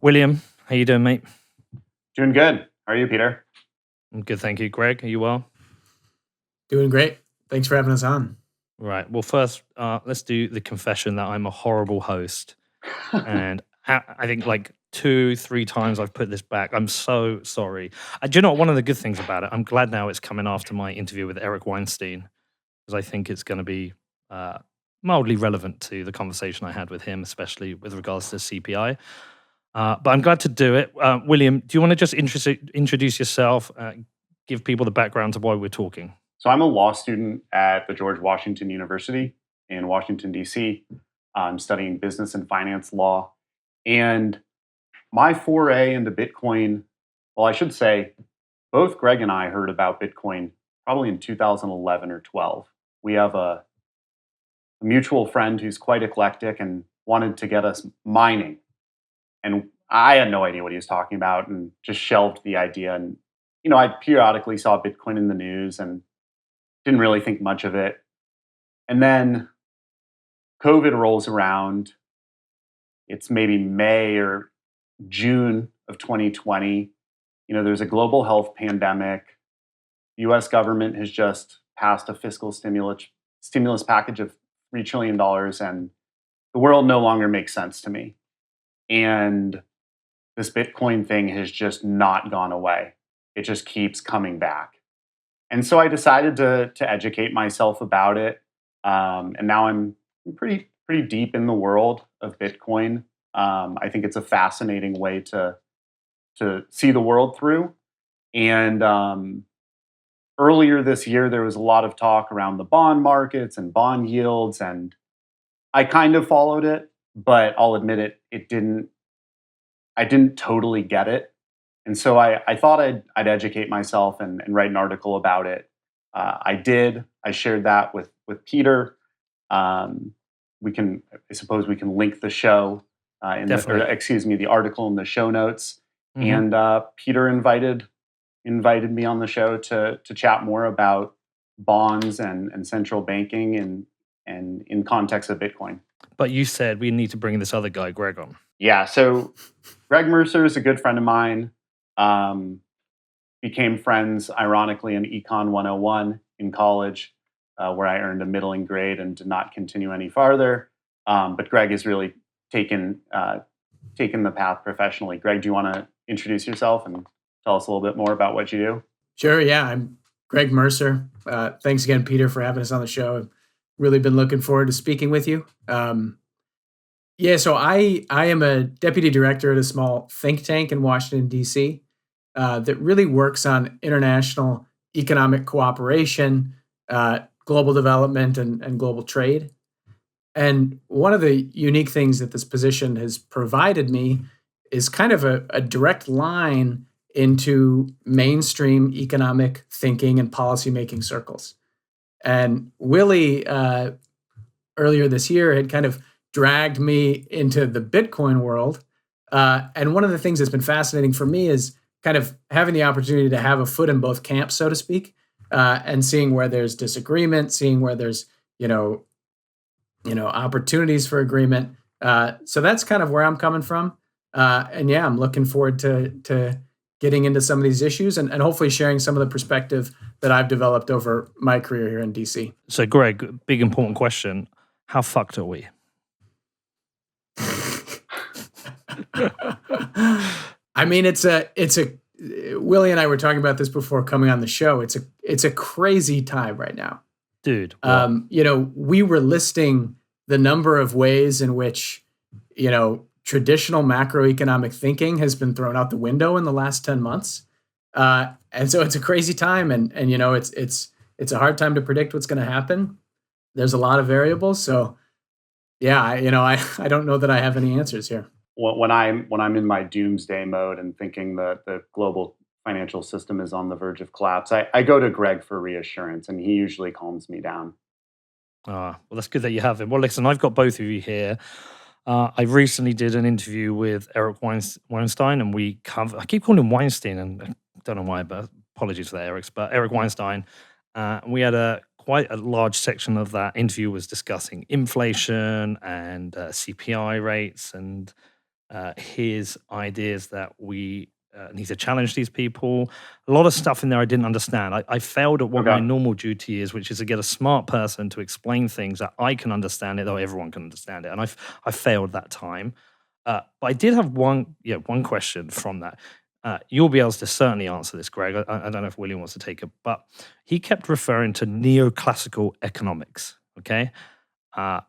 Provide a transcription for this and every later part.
William, how you doing, mate? Doing good. How are you, Peter? I'm good, thank you. Greg, are you well? Doing great. Thanks for having us on. Right. Well, first, let's do the confession that I'm a horrible host, and I think like 2, 3 times I've put this back. I'm so sorry. Do you know what? One of the good things about it, I'm glad now it's coming after my interview with Eric Weinstein, because I think it's going to be uh, mildly relevant to the conversation I had with him, especially with regards to CPI. But I'm glad to do it. William, do you want to just introduce yourself, give people the background to why we're talking? So, I'm a law student at the George Washington University in Washington, D.C. I'm studying business and finance law. And my foray into Bitcoin, well, I should say, both Greg and I heard about Bitcoin probably in 2011 or 12. We have a mutual friend who's quite eclectic and wanted to get us mining. And I had no idea what he was talking about and just shelved the idea. And, I periodically saw Bitcoin in the news and didn't really think much of it. And then COVID rolls around. It's maybe May or June of 2020. There's a global health pandemic. The US government has just passed a fiscal stimulus package of $3 trillion, and the world no longer makes sense to me. And this Bitcoin thing has just not gone away. It just keeps coming back. And so I decided to educate myself about it. And now I'm pretty deep in the world of Bitcoin. I think it's a fascinating way to see the world through. And earlier this year, there was a lot of talk around the bond markets and bond yields, and I kind of followed it, but I'll admit I didn't totally get it. And so I thought I'd educate myself and write an article about it. I did. I shared that with Peter. I suppose we can link the show Definitely. the article in the show notes. Mhm. And Peter invited me on the show to chat more about bonds and central banking and in context of Bitcoin. But you said we need to bring this other guy, Greg, on. Yeah. So Greg Mercer is a good friend of mine. Um, Became friends, ironically, in Econ 101 in college, where I earned a middling grade and did not continue any farther. But Greg has really taken the path professionally. Greg, do you want to introduce yourself and tell us a little bit more about what you do? Sure. Yeah, I'm Greg Mercer. Thanks again, Peter, for having us on the show. I've really been looking forward to speaking with you. So I am a deputy director at a small think tank in Washington, D.C. That really works on international economic cooperation, global development, and global trade. And one of the unique things that this position has provided me is kind of a direct line into mainstream economic thinking and policymaking circles. And Willie, earlier this year, had kind of dragged me into the Bitcoin world. And one of the things that's been fascinating for me is kind of having the opportunity to have a foot in both camps, so to speak, and seeing where there's disagreement, seeing where there's opportunities for agreement. So that's kind of where I'm coming from. And yeah, I'm looking forward to getting into some of these issues and hopefully sharing some of the perspective that I've developed over my career here in DC. So, Greg, big important question: how fucked are we? I mean, it's a Willie and I were talking about this before coming on the show. It's a crazy time right now. Dude, what? We were listing the number of ways in which, traditional macroeconomic thinking has been thrown out the window in the last 10 months. And so it's a crazy time and it's a hard time to predict what's going to happen. There's a lot of variables. So yeah, I don't know that I have any answers here. When I'm in my doomsday mode and thinking that the global financial system is on the verge of collapse, I go to Greg for reassurance, and he usually calms me down. Well, that's good that you have him. Well, listen, I've got both of you here. I recently did an interview with Eric Weinstein, and I keep calling him Weinstein, and I don't know why, but apologies for that, Eric's. But Eric Weinstein, we had quite a large section of that interview was discussing inflation and CPI rates and his ideas that we need to challenge these people. A lot of stuff in there I didn't understand. I failed at what my Okay. normal duty is, which is to get a smart person to explain things that I can understand it, though everyone can understand it. And I failed that time. But I did have one question from that. You'll be able to certainly answer this, Greg. I don't know if William wants to take it, but he kept referring to neoclassical economics. Okay, I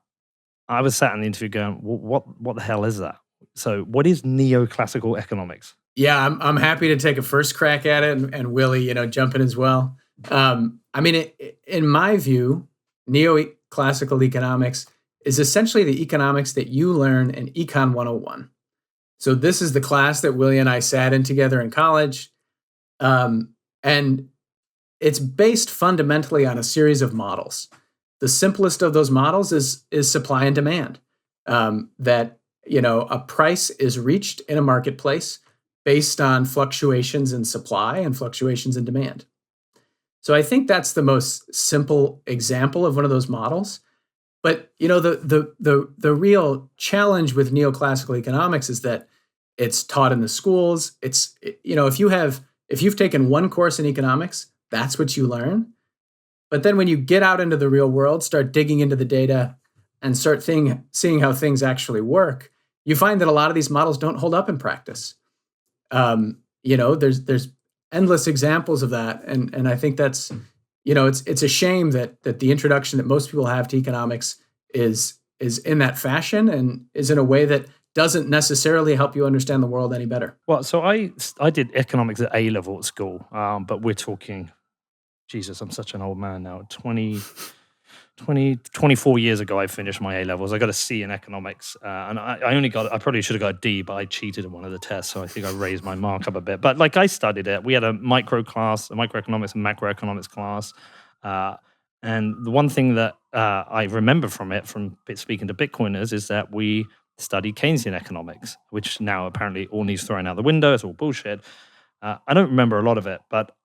was sat in the interview going, "What the hell is that?" So, what is neoclassical economics? Yeah, I'm happy to take a first crack at it, and Willie, jump in as well. I mean, in my view, neoclassical economics is essentially the economics that you learn in Econ 101. So this is the class that Willie and I sat in together in college, and it's based fundamentally on a series of models. The simplest of those models is supply and demand. That a price is reached in a marketplace based on fluctuations in supply and fluctuations in demand. So I think that's the most simple example of one of those models. But the real challenge with neoclassical economics is that it's taught in the schools. If you've taken one course in economics, that's what you learn. But then when you get out into the real world, start digging into the data and start seeing how things actually work, you find that a lot of these models don't hold up in practice. There's endless examples of that, and I think that's it's a shame that the introduction that most people have to economics is in that fashion and is in a way that doesn't necessarily help you understand the world any better. Well, so I did economics at A level at school, but we're talking, Jesus, I'm such an old man now. 24 years ago, I finished my A levels. I got a C in economics, and I probably should have got a D, but I cheated in one of the tests, so I think I raised my mark up a bit. But I studied it. We had a microeconomics and macroeconomics class, and the one thing that I remember from it, from speaking to Bitcoiners, is that we studied Keynesian economics, which now apparently all needs thrown out the window. It's all bullshit. I don't remember a lot of it, but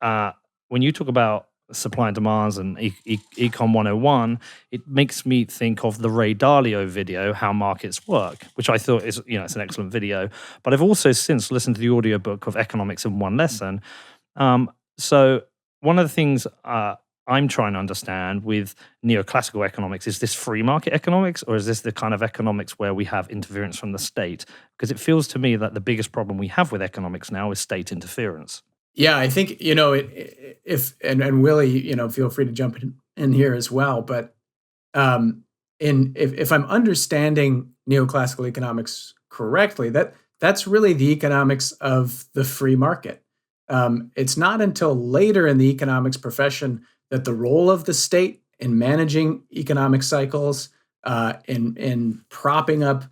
when you talk about supply and demands and Econ 101, it makes me think of the Ray Dalio video, How Markets Work, which I thought is, it's an excellent video. But I've also since listened to the audiobook of Economics in One Lesson. So one of the things I'm trying to understand with neoclassical economics is this free market economics, or is this the kind of economics where we have interference from the state? Because it feels to me that the biggest problem we have with economics now is state interference. Yeah, I think and Willie, feel free to jump in here as well. But if I'm understanding neoclassical economics correctly, that's really the economics of the free market. It's not until later in the economics profession that the role of the state in managing economic cycles, in propping up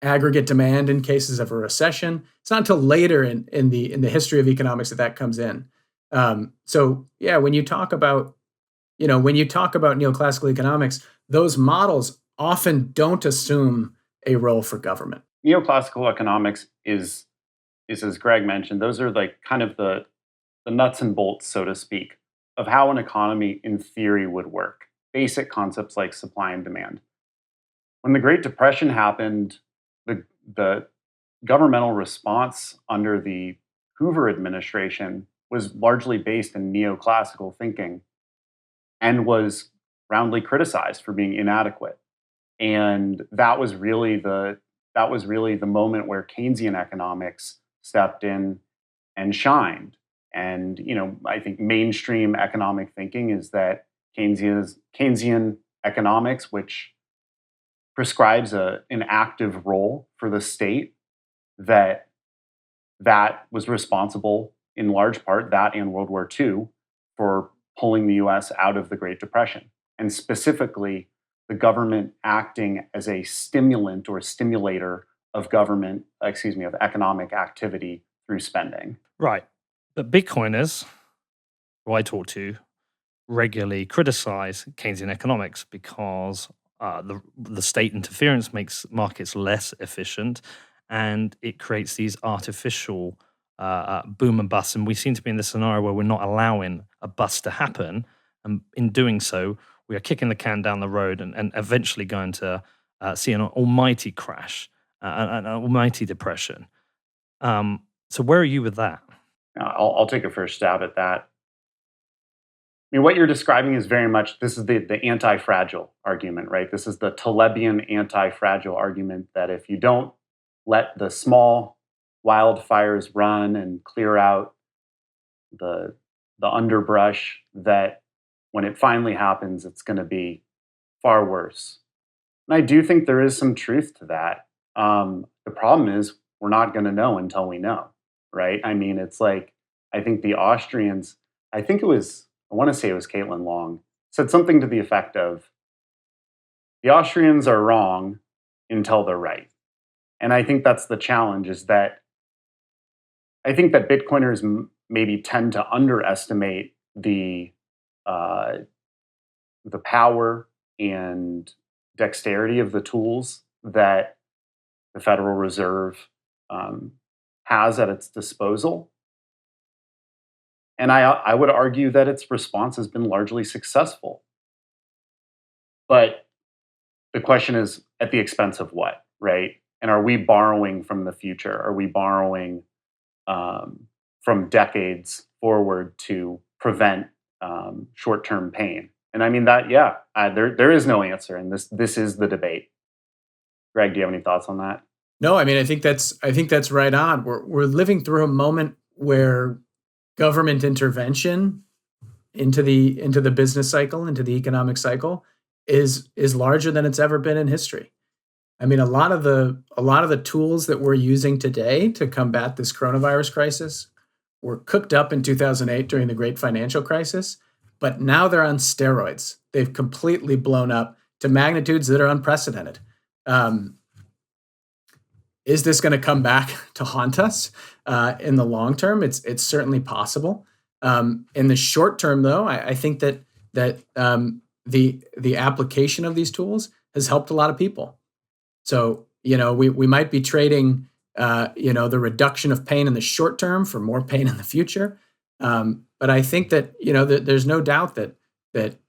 aggregate demand in cases of a recession. It's not until later in the history of economics that comes in. So yeah, when you talk about neoclassical economics, those models often don't assume a role for government. Neoclassical economics is as Greg mentioned, those are like kind of the nuts and bolts, so to speak, of how an economy in theory would work. Basic concepts like supply and demand. When the Great Depression happened, the governmental response under the Hoover administration was largely based in neoclassical thinking and was roundly criticized for being inadequate. And that was really the moment where Keynesian economics stepped in and shined. And I think mainstream economic thinking is that Keynesian economics, which prescribes an active role for the state, that was responsible in large part, that and World War II, for pulling the US out of the Great Depression, and specifically the government acting as a stimulant or stimulator of economic activity through spending. Right. But Bitcoiners, who I talk to, regularly criticize Keynesian economics because the state interference makes markets less efficient, and it creates these artificial boom and bust. And we seem to be in this scenario where we're not allowing a bust to happen. And in doing so, we are kicking the can down the road and eventually going to see an almighty crash. an almighty depression. So where are you with that? I'll take a first stab at that. I mean, what you're describing is very much, this is the anti-fragile argument, right? This is the Talebian anti-fragile argument that if you don't let the small wildfires run and clear out the underbrush, that when it finally happens, it's going to be far worse. And I do think there is some truth to that. The problem is we're not going to know until we know, right? I mean, it's like, I think the Austrians, I think it was, I want to say it was Caitlin Long, said something to the effect of, the Austrians are wrong until they're right. And I think that's the challenge, is that I think that Bitcoiners maybe tend to underestimate uh, the power and dexterity of the tools that the Federal Reserve has at its disposal. And I would argue that its response has been largely successful. But the question is, at the expense of what, right? And are we borrowing from the future? Are we borrowing from decades forward to prevent short-term pain? And I mean that, yeah, there is no answer, and this is the debate. Greg, do you have any thoughts on that? No, I mean, I think that's right on. We're living through a moment where government intervention into the business cycle, into the economic cycle, is larger than it's ever been in history. I mean, a lot of the tools that we're using today to combat this coronavirus crisis were cooked up in 2008 during the great financial crisis, but now they're on steroids. They've completely blown up to magnitudes that are unprecedented. Is this going to come back to haunt us in the long term? It's certainly possible. In the short term, though, I think that the application of these tools has helped a lot of people. So we might be trading the reduction of pain in the short term for more pain in the future. But I think that there's no doubt that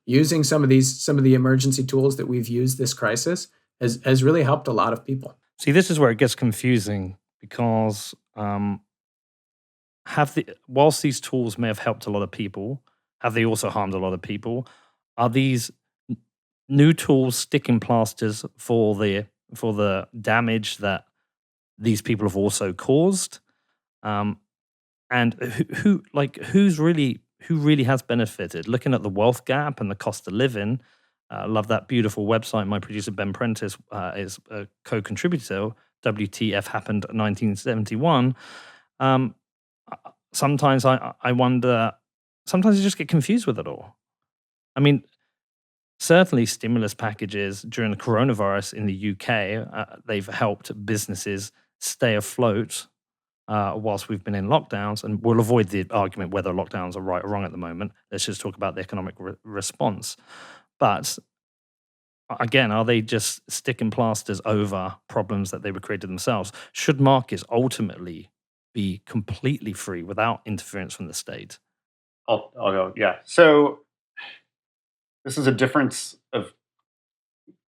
using some of the emergency tools that we've used this crisis has really helped a lot of people. See, this is where it gets confusing, because whilst these tools may have helped a lot of people, have they also harmed a lot of people? Are these new tools sticking plasters for the damage that these people have also caused? And who really has benefited? Looking at the wealth gap and the cost of living. Love that beautiful website. My producer Ben Prentice is a co-contributor. WTF happened 1971. Sometimes I wonder. Sometimes I just get confused with it all. I mean, certainly stimulus packages during the coronavirus in the UK, they've helped businesses stay afloat whilst we've been in lockdowns, and we'll avoid the argument whether lockdowns are right or wrong at the moment. Let's just talk about the economic response. But again, are they just sticking plasters over problems that they were created themselves? Should markets ultimately be completely free without interference from the state? I'll go, yeah. So this is a difference of,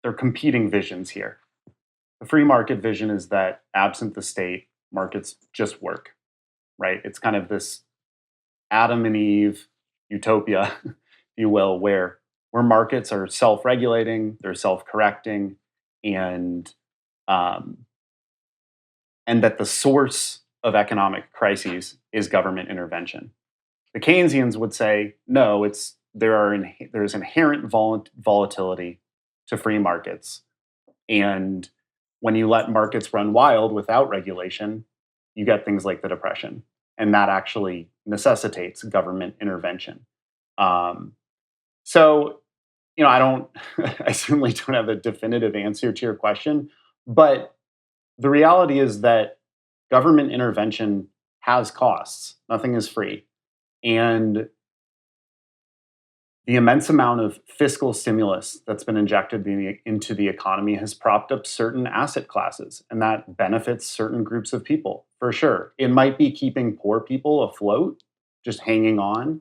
they're competing visions here. The free market vision is that absent the state, markets just work, right? It's kind of this Adam and Eve utopia, if you will, where markets are self-regulating, they're self-correcting, and that the source of economic crises is government intervention. The Keynesians would say, no, there's inherent volatility to free markets, and when you let markets run wild without regulation, you get things like the Depression, and that actually necessitates government intervention. So, I certainly don't have a definitive answer to your question, but the reality is that government intervention has costs. Nothing is free. And the immense amount of fiscal stimulus that's been injected into the economy has propped up certain asset classes, and that benefits certain groups of people, for sure. It might be keeping poor people afloat, just hanging on,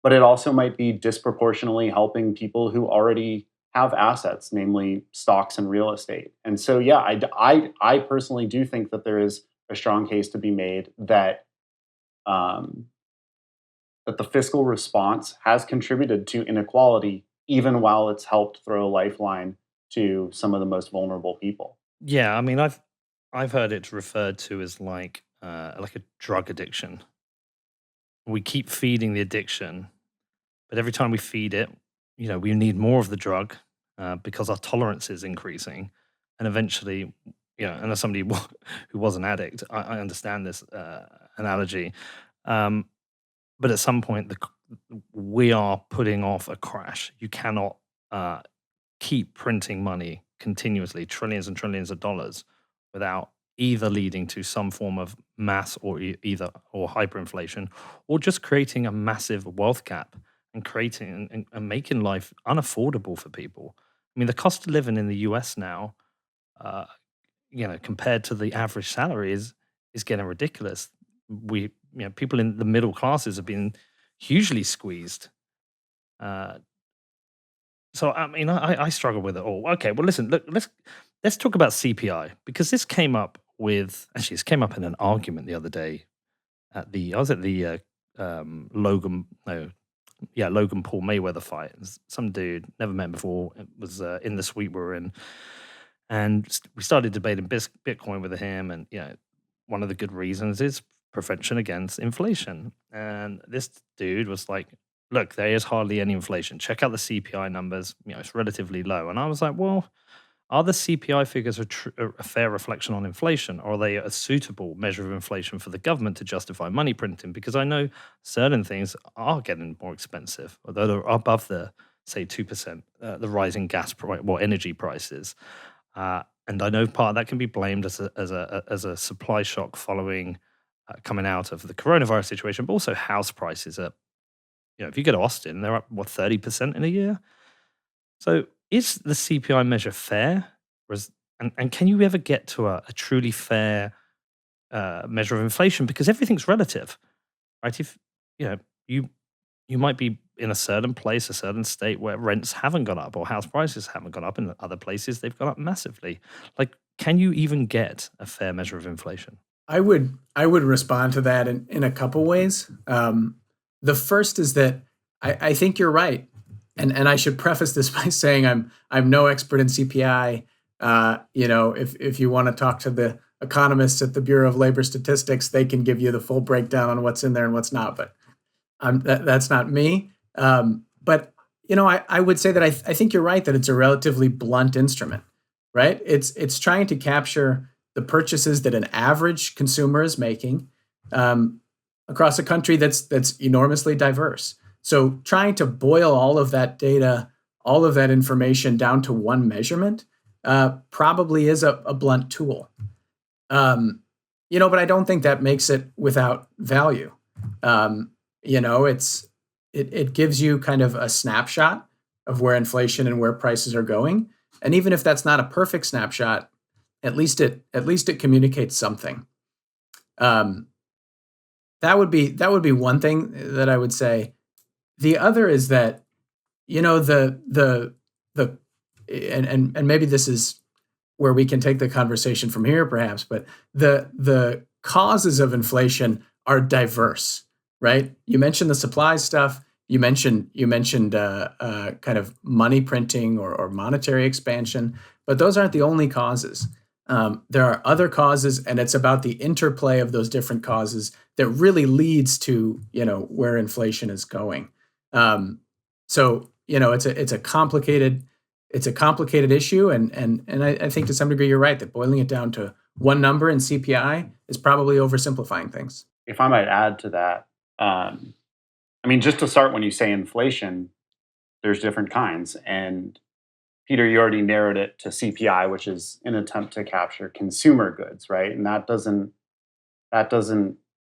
but it also might be disproportionately helping people who already have assets, namely stocks and real estate. And so, yeah, I personally do think that there is a strong case to be made that um, that the fiscal response has contributed to inequality, even while it's helped throw a lifeline to some of the most vulnerable people. Yeah, I mean, I've heard it referred to as like a drug addiction. We keep feeding the addiction, but every time we feed it, we need more of the drug because our tolerance is increasing, and eventually, and as somebody who was an addict, I understand this analogy. Um, but at some point, we are putting off a crash. You cannot uh, keep printing money continuously, trillions and trillions of dollars, without either leading to some form of mass or either or hyperinflation, or just creating a massive wealth gap and creating and making life unaffordable for people. I mean, the cost of living in the US now, uh, compared to the average salary is getting ridiculous. People in the middle classes have been hugely squeezed. Uh, so I mean, I struggle with it all. Okay, well, listen, look, let's talk about CPI because this came up in an argument the other day I was at the Logan no yeah Logan Paul Mayweather fight. Some dude never met before. It was in the suite we were in, and we started debating Bitcoin with him, and one of the good reasons is prevention against inflation. And this dude was like, "Look, there is hardly any inflation. Check out the CPI numbers. It's relatively low." And I was like, "Well, are the CPI figures a fair reflection on inflation, or are they a suitable measure of inflation for the government to justify money printing? Because I know certain things are getting more expensive, although they're above the say 2%, the rising energy prices." And I know part of that can be blamed as a supply shock following coming out of the coronavirus situation, but also house prices are, if you go to Austin, they're up 30% in a year. So is the CPI measure fair? And can you ever get to a truly fair measure of inflation? Because everything's relative, right? If you know you you might be in a certain place, a certain state where rents haven't gone up or house prices haven't gone up, and other places they've gone up massively. Like, can you even get a fair measure of inflation? I would respond to that in a couple ways. The first is that I think you're right, and I should preface this by saying I'm no expert in CPI. If you want to talk to the economists at the Bureau of Labor Statistics, they can give you the full breakdown on what's in there and what's not. But that's not me. But I would say that I think you're right that it's a relatively blunt instrument, right? It's trying to capture the purchases that an average consumer is making across a country that's enormously diverse. So trying to boil all of that data, all of that information down to one measurement probably is a blunt tool. But I don't think that makes it without value. It gives you kind of a snapshot of where inflation and where prices are going. And even if that's not a perfect snapshot, at least it communicates something. That would be one thing that I would say. The other is that the and maybe this is where we can take the conversation from here, perhaps. But the causes of inflation are diverse, right? You mentioned the supply stuff. You mentioned kind of money printing or monetary expansion, but those aren't the only causes. There are other causes, and it's about the interplay of those different causes that really leads to where inflation is going. It's a complicated issue, and I think to some degree you're right that boiling it down to one number in CPI is probably oversimplifying things. If I might add to that, I mean, just to start, when you say inflation, there's different kinds. And Peter, you already narrowed it to CPI, which is an attempt to capture consumer goods, right? And that doesn't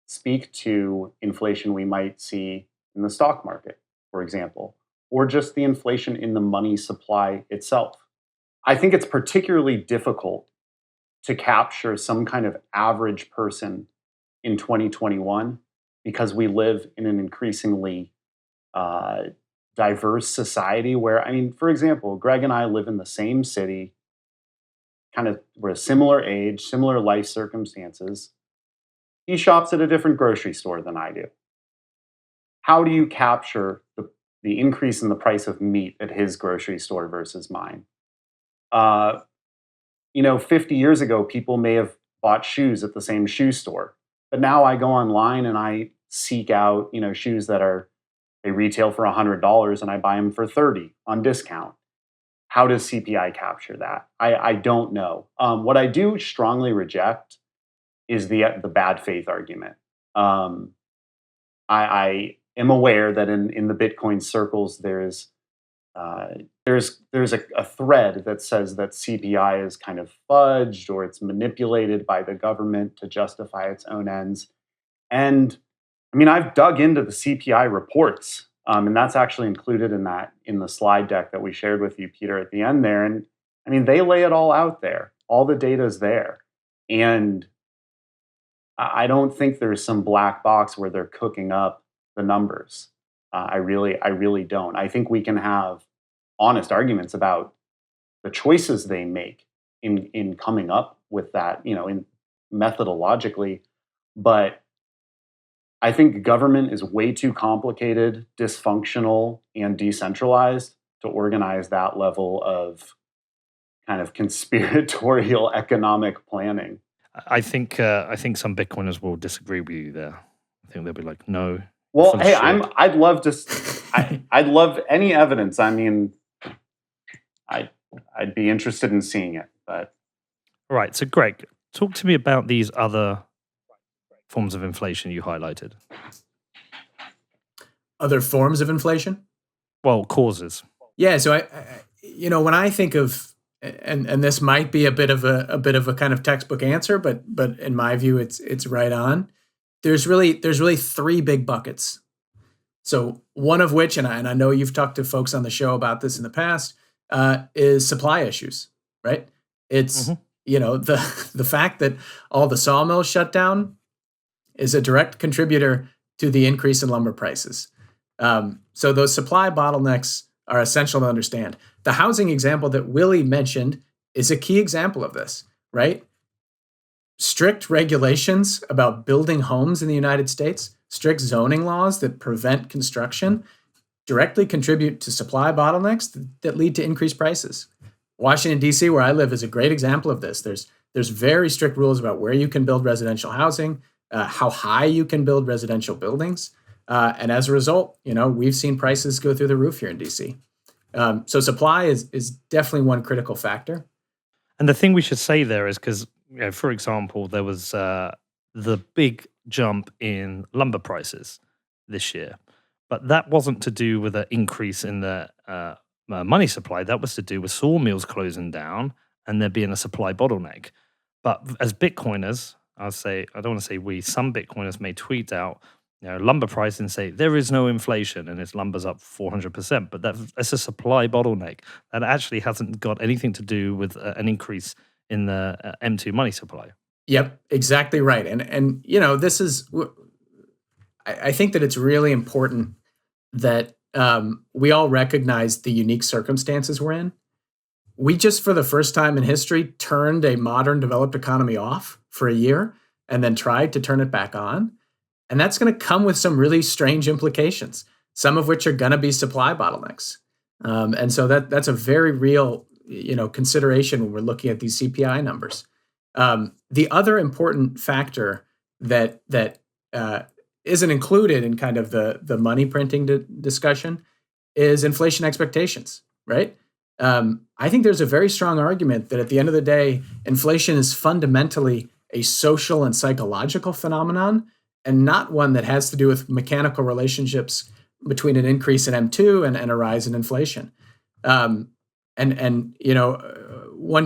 speak to inflation we might see in the stock market, for example, or just the inflation in the money supply itself. I think it's particularly difficult to capture some kind of average person in 2021 because we live in an increasingly diverse society where, I mean, for example, Greg and I live in the same city, kind of we're a similar age, similar life circumstances. He shops at a different grocery store than I do. How do you capture the increase in the price of meat at his grocery store versus mine? Uh, 50 years ago, people may have bought shoes at the same shoe store, but now I go online and I seek out, shoes that they retail for $100 and I buy them for 30 on discount. How does CPI capture that? I don't know. What I do strongly reject is the bad faith argument. I am aware that in the Bitcoin circles there's a thread that says that CPI is kind of fudged or it's manipulated by the government to justify its own ends. And I mean, I've dug into the CPI reports, and that's actually included in the slide deck that we shared with you, Peter, at the end there. And I mean, they lay it all out there. All the data is there, and I don't think there's some black box where they're cooking up the numbers. I really don't. I think we can have honest arguments about the choices they make in coming up with that, in methodologically, but I think government is way too complicated, dysfunctional, and decentralized to organize that level of kind of conspiratorial economic planning. I think some Bitcoiners will disagree with you there. I think they'll be like, no. Well, hey, I'd love to. I'd love any evidence. I mean, I'd be interested in seeing it. But right. So, Greg, talk to me about these other forms of inflation you highlighted. Other forms of inflation? Well, causes. Yeah. So when I think of, and this might be a bit of a kind of textbook answer, but in my view, it's right on. There's really three big buckets. So one of which, and I know you've talked to folks on the show about this in the past, is supply issues, right? It's the fact that all the sawmills shut down is a direct contributor to the increase in lumber prices. So those supply bottlenecks are essential to understand. The housing example that Willie mentioned is a key example of this, right? Strict regulations about building homes in the United States, strict zoning laws that prevent construction, directly contribute to supply bottlenecks that lead to increased prices. Washington, D.C., where I live, is a great example of this. There's very strict rules about where you can build residential housing, how high you can build residential buildings. And as a result, we've seen prices go through the roof here in D.C. So supply is definitely one critical factor. And the thing we should say there is because, for example, there was the big jump in lumber prices this year. But that wasn't to do with an increase in the money supply. That was to do with sawmills closing down and there being a supply bottleneck. But as Bitcoiners, I don't want to say we, some Bitcoiners may tweet out, lumber price and say there is no inflation and its lumber's up 400%. But that's a supply bottleneck. That actually hasn't got anything to do with an increase in the M2 money supply. Yep, exactly right. And this is, I think that it's really important that we all recognize the unique circumstances we're in. We just, for the first time in history, turned a modern developed economy off for a year and then tried to turn it back on. And that's going to come with some really strange implications, some of which are going to be supply bottlenecks. And so that's a very real, consideration when we're looking at these CPI numbers. The other important factor that isn't included in kind of the money printing discussion is inflation expectations, right? I think there's a very strong argument that at the end of the day, inflation is fundamentally a social and psychological phenomenon and not one that has to do with mechanical relationships between an increase in M2 and a rise in inflation. One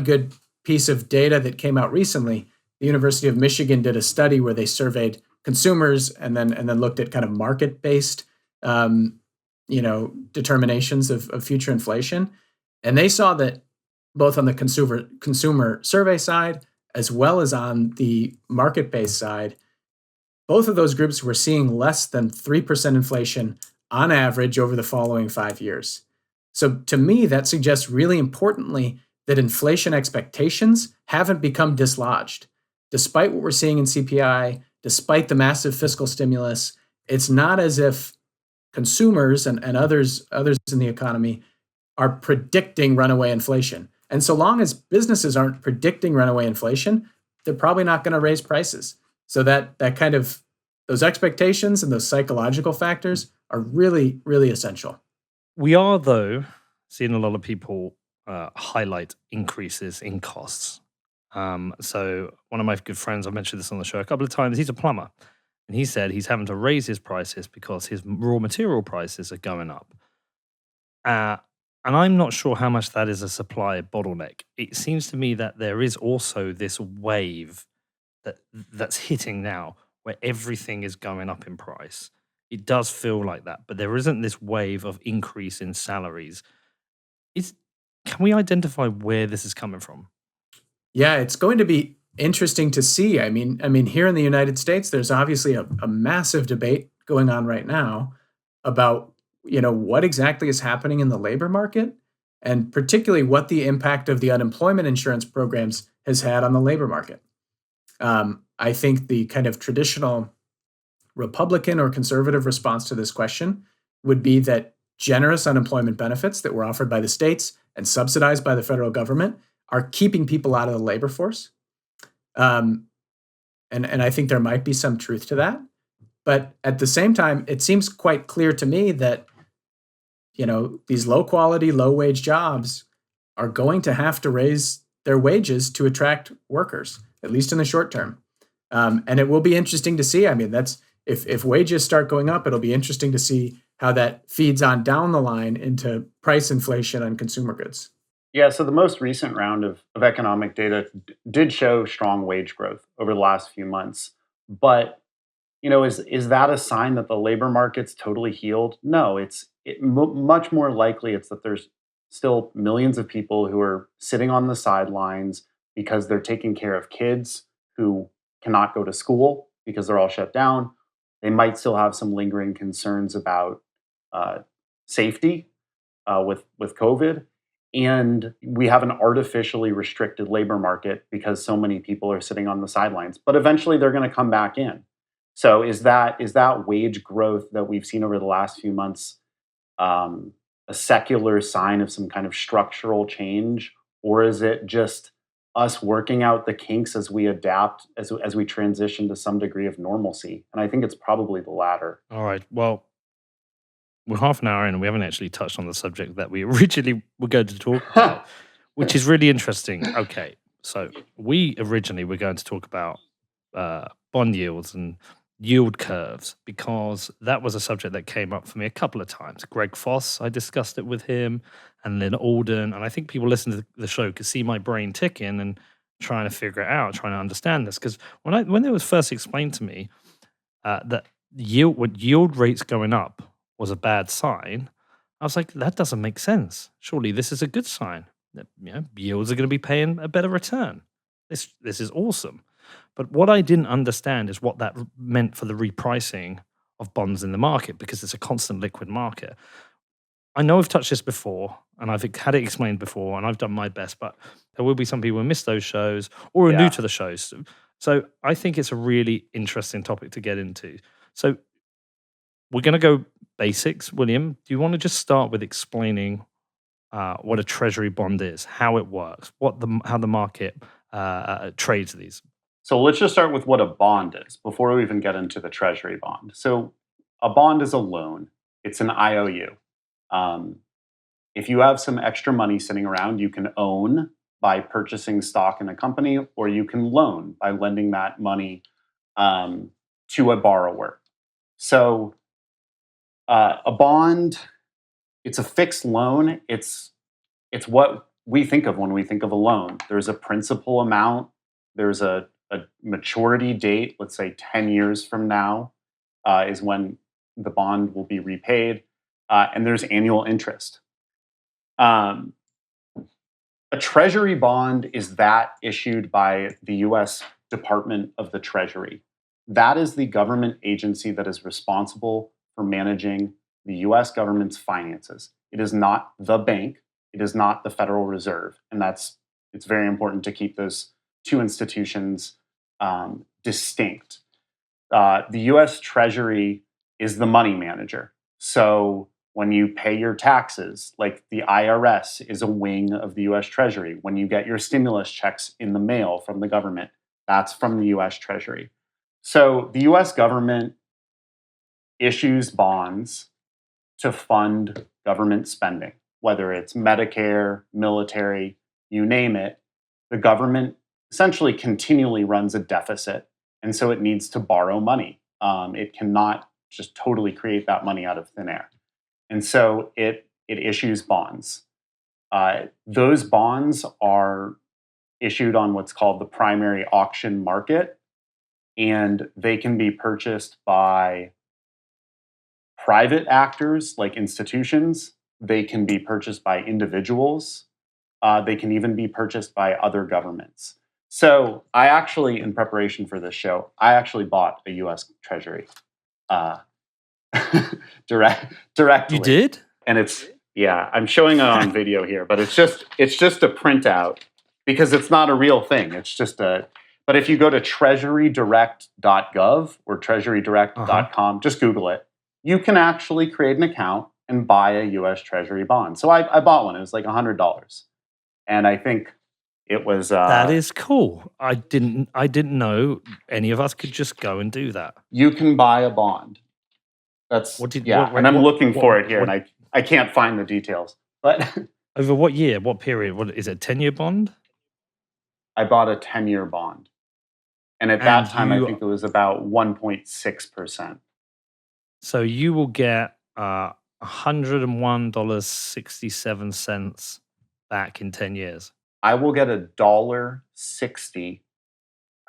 good piece of data that came out recently, the University of Michigan did a study where they surveyed consumers and then looked at kind of market-based determinations of future inflation. And they saw that both on the consumer survey side as well as on the market-based side, both of those groups were seeing less than 3% inflation on average over the following 5 years. So to me, that suggests really importantly that inflation expectations haven't become dislodged. Despite what we're seeing in CPI, despite the massive fiscal stimulus, it's not as if consumers and others in the economy are predicting runaway inflation. And so long as businesses aren't predicting runaway inflation, they're probably not going to raise prices. So that kind of those expectations and those psychological factors are really, really essential. We are, though, seeing a lot of people highlight increases in costs. So one of my good friends, I mentioned this on the show a couple of times, he's a plumber. And he said he's having to raise his prices because his raw material prices are going up. And I'm not sure how much that is a supply bottleneck. It seems to me that there is also this wave that's hitting now where everything is going up in price. It does feel like that, but there isn't this wave of increase in salaries. Can we identify where this is coming from? Yeah, it's going to be interesting to see. I mean, here in the United States, there's obviously a massive debate going on right now about what exactly is happening in the labor market, and particularly what the impact of the unemployment insurance programs has had on the labor market. I think the kind of traditional Republican or conservative response to this question would be that generous unemployment benefits that were offered by the states and subsidized by the federal government are keeping people out of the labor force. And I think there might be some truth to that. But at the same time, it seems quite clear to me that these low quality, low wage jobs are going to have to raise their wages to attract workers, at least in the short term. And it will be interesting to see. I mean, that's if wages start going up, it'll be interesting to see how that feeds on down the line into price inflation on consumer goods. Yeah, so the most recent round of economic data did show strong wage growth over the last few months. But, is that a sign that the labor market's totally healed? No, much more likely it's that there's still millions of people who are sitting on the sidelines because they're taking care of kids who cannot go to school because they're all shut down. They might still have some lingering concerns about safety with COVID. And we have an artificially restricted labor market because so many people are sitting on the sidelines. But eventually they're going to come back in. So is that wage growth that we've seen over the last few months a secular sign of some kind of structural change? Or is it just us working out the kinks as we adapt, as we transition to some degree of normalcy? And I think it's probably the latter. All right. Well, we're half an hour in and we haven't actually touched on the subject that we originally were going to talk about, which is really interesting. Okay. So we originally were going to talk about bond yields and yield curves because that was a subject that came up for me a couple of times. Greg Foss, I discussed it with him, and Lynn Alden, and I think people listening to the show could see my brain ticking and trying to figure it out, trying to understand this. Because when it was first explained to me that yield rates going up was a bad sign, I was like, that doesn't make sense. Surely this is a good sign. That yields are going to be paying a better return. This is awesome. But what I didn't understand is what that meant for the repricing of bonds in the market, because it's a constant liquid market. I know I've touched this before, and I've had it explained before, and I've done my best, but there will be some people who miss those shows or are new to the shows. So I think it's a really interesting topic to get into. So we're going to go basics. William, do you want to just start with explaining what a treasury bond is, how it works, how the market trades these? So let's just start with what a bond is before we even get into the treasury bond. So a bond is a loan. It's an IOU. If you have some extra money sitting around, you can own by purchasing stock in a company, or you can loan by lending that money to a borrower. So a bond, it's a fixed loan. It's what we think of when we think of a loan. There's a principal amount. There's a maturity date. Let's say 10 years from now is when the bond will be repaid. And there's annual interest. A treasury bond is that issued by the U.S. Department of the Treasury. That is the government agency that is responsible for managing the US government's finances. It is not the bank, it is not the Federal Reserve. And it's very important to keep those two institutions distinct. The US Treasury is the money manager. So when you pay your taxes, like the IRS is a wing of the US Treasury. When you get your stimulus checks in the mail from the government, that's from the US Treasury. So the US government issues bonds to fund government spending, whether it's Medicare, military, you name it. The government essentially continually runs a deficit, and so it needs to borrow money. It cannot just totally create that money out of thin air. And so it issues bonds. Those bonds are issued on what's called the primary auction market, and they can be purchased by private actors like institutions. They can be purchased by individuals. They can even be purchased by other governments. So I actually, in preparation for this show, I actually bought a U.S. Treasury directly. You did? And I'm showing it on video here, but it's just a printout because it's not a real thing. It's just but if you go to treasurydirect.gov or treasurydirect.com, just Google it, you can actually create an account and buy a US Treasury bond. So I bought one. It was like $100. And I think it was that is cool. I didn't know any of us could just go and do that. You can buy a bond. And I'm looking for it here, and I can't find the details. But over what year? What period? What is it? 10-year bond? I bought a 10-year bond, and at that time, I think it was about 1.6%. So you will get $101.67 back in 10 years. I will get $1.60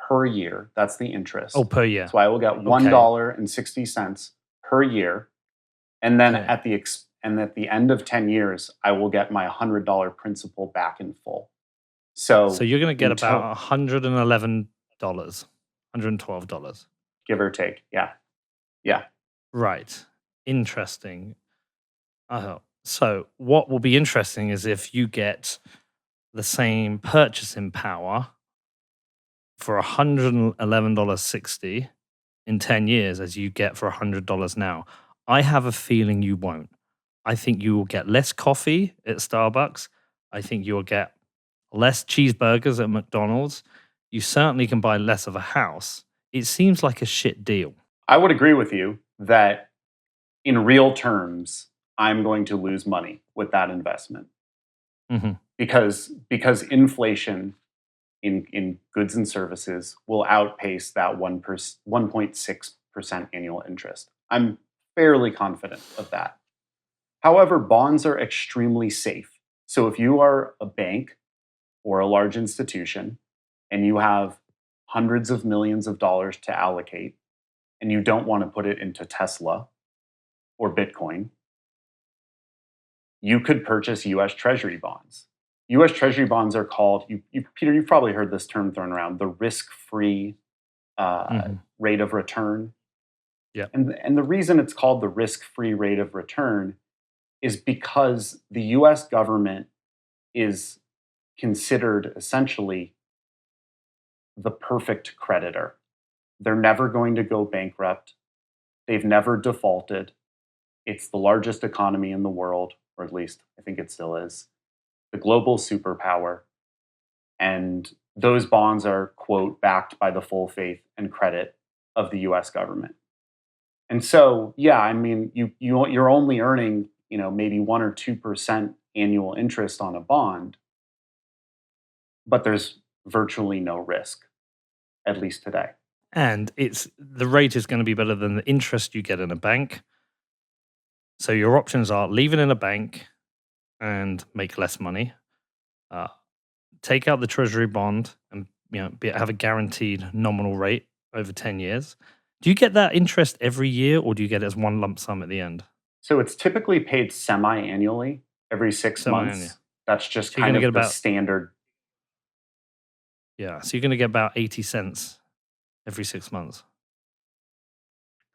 per year. That's the interest. Oh, per year. So I will get $1.60 per year, and then at the end of 10 years, I will get my $100 principal back in full. So you're going to get about $111, $112, give or take. Yeah. Right. Interesting. So what will be interesting is if you get the same purchasing power for $111.60 in 10 years as you get for $100 now. I have a feeling you won't. I think you will get less coffee at Starbucks. I think you will get less cheeseburgers at McDonald's. You certainly can buy less of a house. It seems like a shit deal. I would agree with you that in real terms, I'm going to lose money with that investment. Mm-hmm. Because inflation in goods and services will outpace that 1.6% annual interest. I'm fairly confident of that. However, bonds are extremely safe. So if you are a bank or a large institution and you have hundreds of millions of dollars to allocate and you don't want to put it into Tesla or Bitcoin, you could purchase US Treasury bonds. US Treasury bonds are called, Peter, you've probably heard this term thrown around, the risk-free rate of return. Yeah. And the reason it's called the risk-free rate of return is because the US government is considered essentially the perfect creditor. They're never going to go bankrupt. They've never defaulted. It's the largest economy in the world, or at least I think it still is. The global superpower, and those bonds are, quote, backed by the full faith and credit of the U.S. government. And so, yeah, I mean, you're only earning, maybe 1 or 2% annual interest on a bond, but there's virtually no risk, at least today. And the rate is going to be better than the interest you get in a bank. So your options are leave it in a bank and make less money. Take out the treasury bond and have a guaranteed nominal rate over 10 years. Do you get that interest every year, or do you get it as one lump sum at the end? So it's typically paid semi-annually, every 6 months. That's just kind of the standard. Yeah, so you're going to get about 80 cents every 6 months.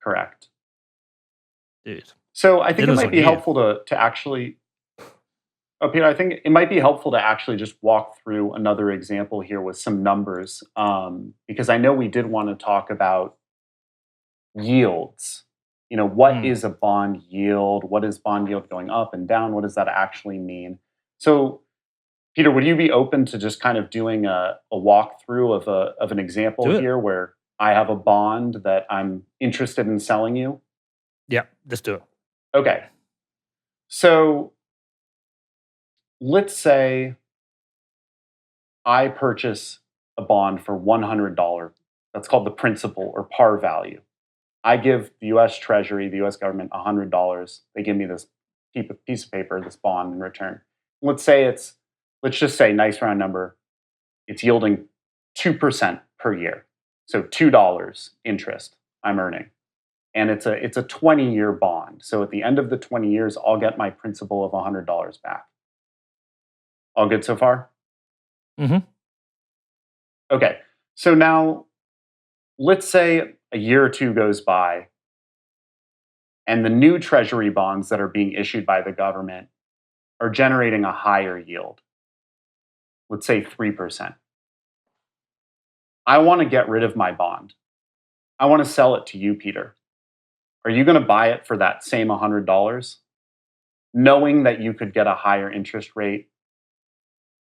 Correct. dude. So I think it Dinner's might on be you. helpful to actually, oh, Peter, I think it might be helpful to actually just walk through another example here with some numbers, because I know we did want to talk about yields. What Mm. is a bond yield? What is bond yield going up and down? What does that actually mean? So, Peter, would you be open to just kind of doing a walkthrough of an example Do it. here where I have a bond that I'm interested in selling you? Yeah, let's do it. Okay. So let's say I purchase a bond for $100. That's called the principal or par value. I give the US Treasury, the US government, $100. They give me this piece of paper, this bond in return. Let's just say, nice round number, it's yielding 2% per year. So $2 interest I'm earning. And it's a 20-year bond. So at the end of the 20 years, I'll get my principal of $100 back. All good so far? Mm-hmm. Okay. So now let's say a year or two goes by and the new treasury bonds that are being issued by the government are generating a higher yield. Let's say 3%. I want to get rid of my bond. I want to sell it to you, Peter. Are you going to buy it for that same $100, knowing that you could get a higher interest rate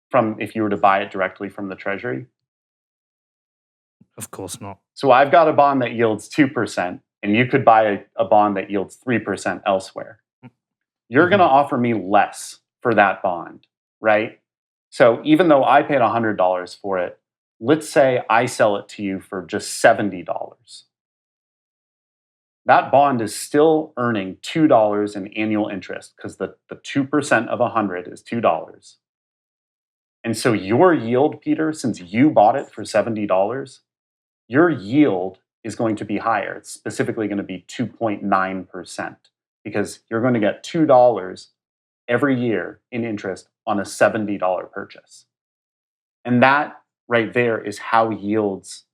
from if you were to buy it directly from the treasury? Of course not. So I've got a bond that yields 2%, and you could buy a bond that yields 3% elsewhere. You're going to offer me less for that bond, right? So even though I paid $100 for it, let's say I sell it to you for just $70. That bond is still earning $2 in annual interest because the 2% of 100 is $2. And so your yield, Peter, since you bought it for $70, your yield is going to be higher. It's specifically going to be 2.9% because you're going to get $2 every year in interest on a $70 purchase. And that right there is how yields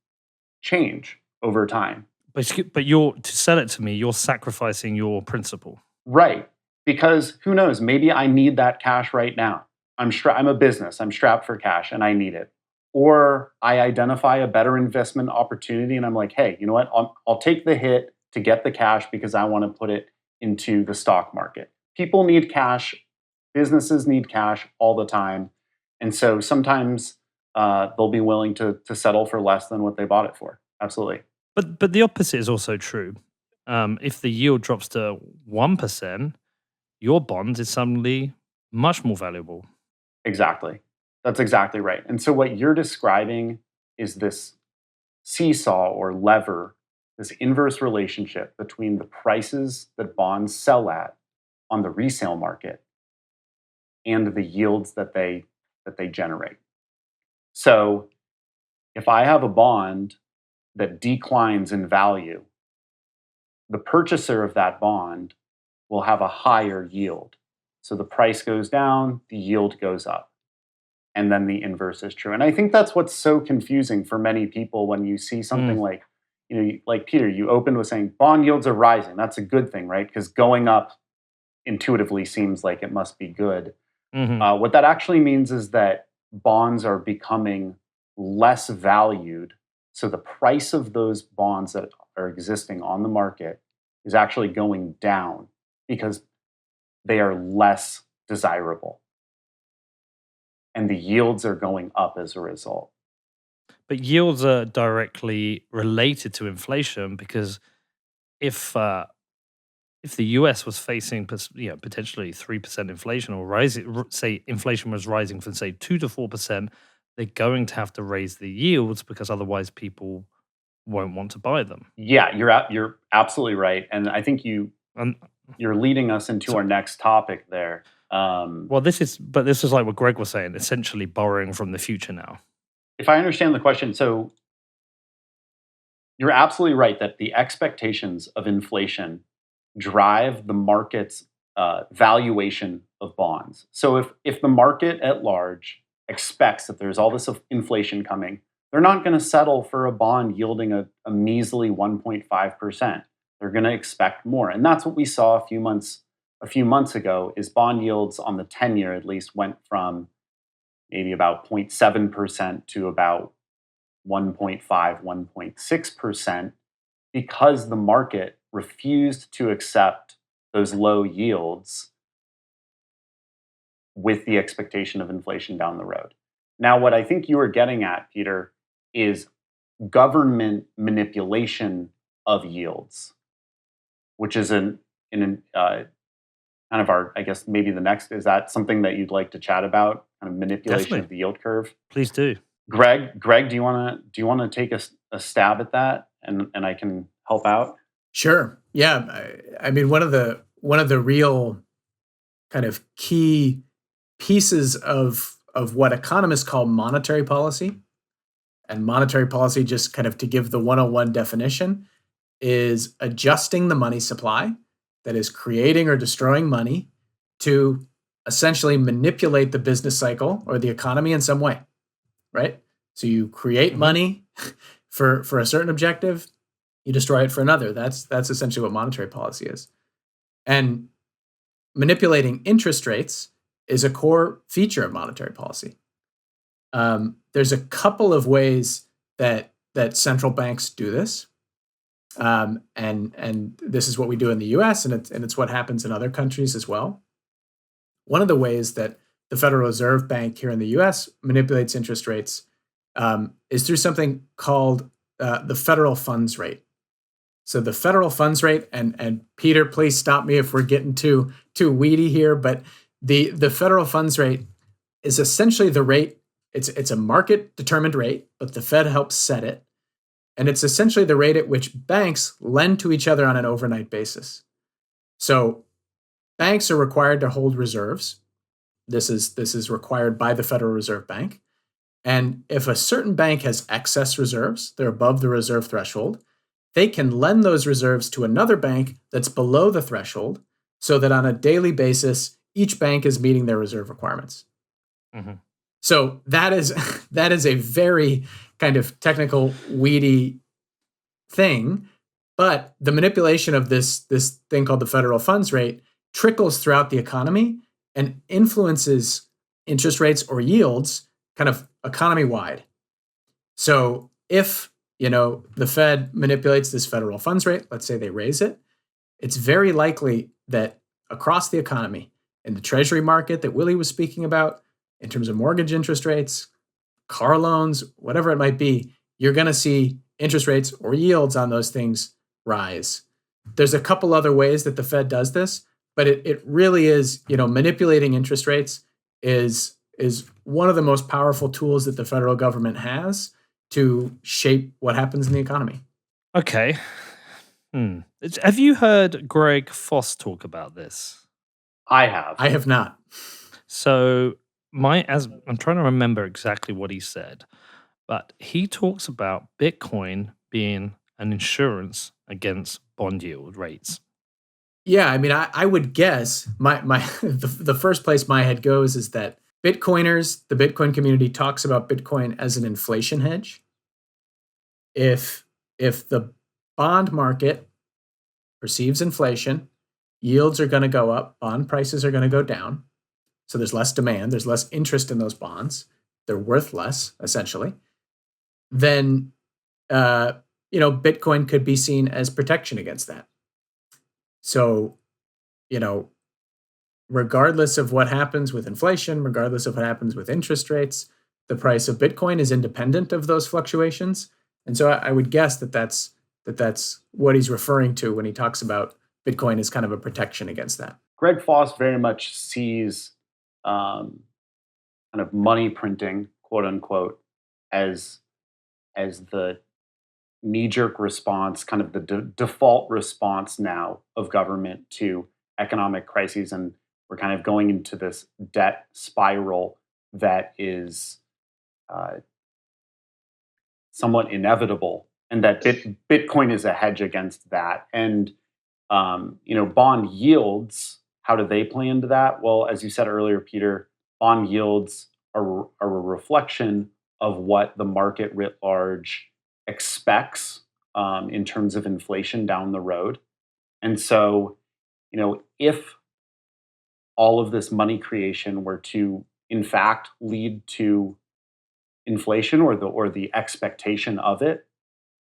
change over time. But you're to sell it to me, you're sacrificing your principal. Right. Because who knows, maybe I need that cash right now. I'm a business, I'm strapped for cash and I need it. Or I identify a better investment opportunity and I'm like, hey, you know what? I'll take the hit to get the cash because I want to put it into the stock market. People need cash, businesses need cash all the time. And so sometimes they'll be willing to settle for less than what they bought it for. Absolutely. But the opposite is also true. If the yield drops to 1%, your bond is suddenly much more valuable. Exactly. That's exactly right. And so what you're describing is this seesaw or lever, this inverse relationship between the prices that bonds sell at on the resale market and the yields that they generate. So if I have a bond that declines in value, the purchaser of that bond will have a higher yield. So the price goes down, the yield goes up. And then the inverse is true. And I think that's what's so confusing for many people when you see something like, like Peter, you opened with saying bond yields are rising. That's a good thing, right? Because going up intuitively seems like it must be good. What that actually means is that bonds are becoming less valued. So the price of those bonds that are existing on the market is actually going down because they are less desirable. And the yields are going up as a result. But yields are directly related to inflation because if the US was facing potentially 3% inflation or say inflation was rising from say 2 to 4%, they're going to have to raise the yields because otherwise people won't want to buy them. Yeah, you're absolutely right, and I think you're leading us into our next topic there. Well, this is like what Greg was saying, essentially borrowing from the future now. If I understand the question, so you're absolutely right that the expectations of inflation drive the market's valuation of bonds. So if the market at large expects that there's all this inflation coming, they're not going to settle for a bond yielding a measly 1.5%. They're going to expect more. And that's what we saw a few months ago is bond yields on the 10-year at least went from maybe about 0.7% to about 1.5, 1.6% because the market refused to accept those low yields with the expectation of inflation down the road. Now, what I think you were getting at, Peter, is government manipulation of yields, which is kind of our, I guess maybe the next, is that something that you'd like to chat about? Kind of manipulation Definitely. of the yield curve. Please do. Greg, do you want to take a stab at that, and I can help out? Sure. Yeah. I mean, one of the real kind of key pieces of what economists call monetary policy, and monetary policy, just kind of to give the 101 definition, is adjusting the money supply, that is creating or destroying money, to essentially manipulate the business cycle or the economy in some way, right? So you create money for a certain objective, you destroy it for another. That's essentially what monetary policy is. And manipulating interest rates is a core feature of monetary policy. There's a couple of ways that central banks do this. And this is what we do in the US, and it's what happens in other countries as well. One of the ways that the Federal Reserve Bank here in the US manipulates interest rates is through something called the federal funds rate. So the federal funds rate, and Peter, please stop me if we're getting too weedy here, but the federal funds rate is essentially the rate. It's a market determined rate, but the Fed helps set it. And it's essentially the rate at which banks lend to each other on an overnight basis. So banks are required to hold reserves. This is required by the Federal Reserve Bank. And if a certain bank has excess reserves, they're above the reserve threshold, they can lend those reserves to another bank that's below the threshold, so that on a daily basis, each bank is meeting their reserve requirements. So that is a very kind of technical, weedy thing, but the manipulation of this thing called the federal funds rate trickles throughout the economy and influences interest rates or yields kind of economy-wide. So if the Fed manipulates this federal funds rate, let's say they raise it, it's very likely that across the economy, in the treasury market that Willie was speaking about, in terms of mortgage interest rates, car loans, whatever it might be, you're going to see interest rates or yields on those things rise. There's a couple other ways that the Fed does this, but it really is, manipulating interest rates is one of the most powerful tools that the federal government has to shape what happens in the economy. Okay. Have you heard Greg Foss talk about this? I have. I have not. So I'm trying to remember exactly what he said, but he talks about Bitcoin being an insurance against bond yield rates. Yeah, I mean, I would guess the first place my head goes is that Bitcoiners, the Bitcoin community, talks about Bitcoin as an inflation hedge. If the bond market perceives inflation, yields are going to go up, bond prices are going to go down. So there's less demand, there's less interest in those bonds. They're worth less, essentially. Then, Bitcoin could be seen as protection against that. So, regardless of what happens with inflation, regardless of what happens with interest rates, the price of Bitcoin is independent of those fluctuations. And so I would guess that's what he's referring to when he talks about Bitcoin as kind of a protection against that. Greg Foss very much sees kind of money printing, quote unquote, as the knee-jerk response, kind of the default response now of government to economic crises, and we're kind of going into this debt spiral that is somewhat inevitable, and that Bitcoin is a hedge against that. And bond yields, how do they play into that? Well, as you said earlier, Peter, bond yields are a reflection of what the market writ large expects in terms of inflation down the road. And so, if all of this money creation were to, in fact, lead to inflation or the expectation of it,